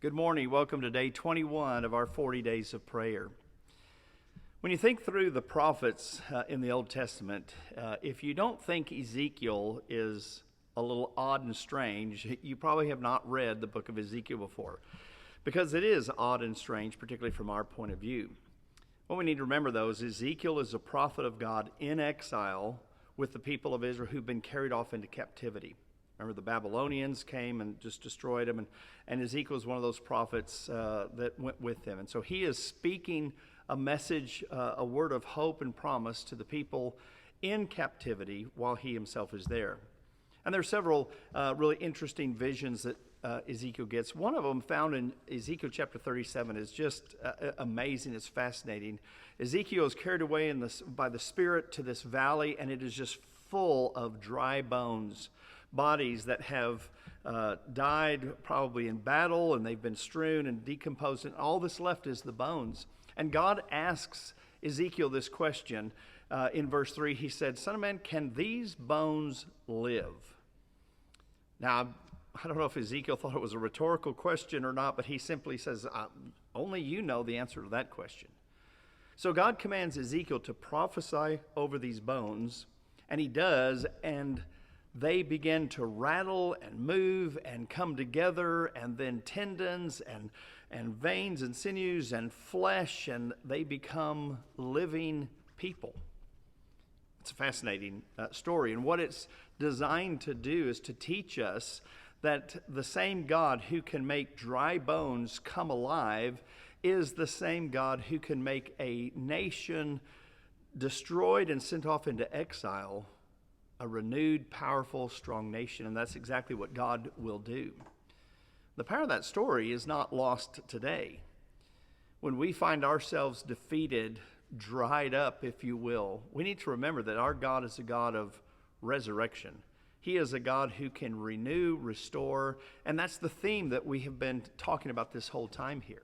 Good morning. Welcome to day 21 of our 40 days of prayer. When you think through the prophets in the Old Testament, if you don't think Ezekiel is a little odd and strange, you probably have not read the book of Ezekiel before, because it is odd and strange, particularly from our point of view. What we need to remember, though, is Ezekiel is a prophet of God in exile with the people of Israel who've been carried off into captivity. Remember, the Babylonians came and just destroyed them, and Ezekiel is one of those prophets that went with them. And so he is speaking a message, a word of hope and promise to the people in captivity while he himself is there. And there are several really interesting visions that Ezekiel gets. One of them, found in Ezekiel chapter 37, is just amazing. It's fascinating. Ezekiel is carried away by the Spirit to this valley, and it is just full of dry bones. Bodies that have died probably in battle, and they've been strewn and decomposed, and all that's left is the bones. And God asks Ezekiel this question in verse 3. He said, "Son of man, can these bones live?" Now, I don't know if Ezekiel thought it was a rhetorical question or not, but he simply says, only you know the answer to that question. So God commands Ezekiel to prophesy over these bones, and he does, and they begin to rattle and move and come together, and then tendons and veins and sinews and flesh, and they become living people. It's a fascinating story, and what it's designed to do is to teach us that the same God who can make dry bones come alive is the same God who can make a nation destroyed and sent off into exile a renewed, powerful, strong nation, and that's exactly what God will do. The power of that story is not lost today. When we find ourselves defeated, dried up, if you will, we need to remember that our God is a God of resurrection. He is a God who can renew, restore, and that's the theme that we have been talking about this whole time here.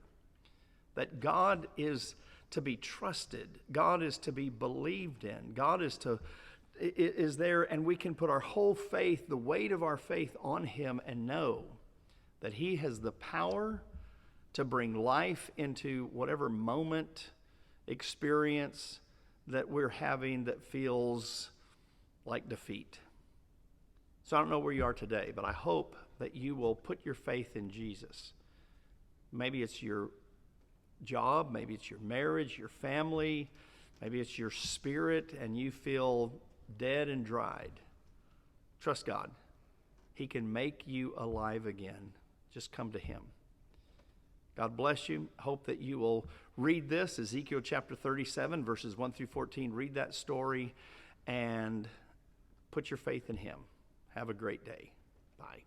That God is to be trusted. God is to be believed in. God is there, and we can put our whole faith, the weight of our faith, on him and know that he has the power to bring life into whatever moment, experience that we're having that feels like defeat. So I don't know where you are today, but I hope that you will put your faith in Jesus. Maybe it's your job, maybe it's your marriage, your family, maybe it's your spirit, and you feel dead and dried. Trust God. He can make you alive again. Just come to him. God bless you. Hope that you will read this, Ezekiel chapter 37, verses 1 through 14. Read that story and put your faith in him. Have a great day. Bye.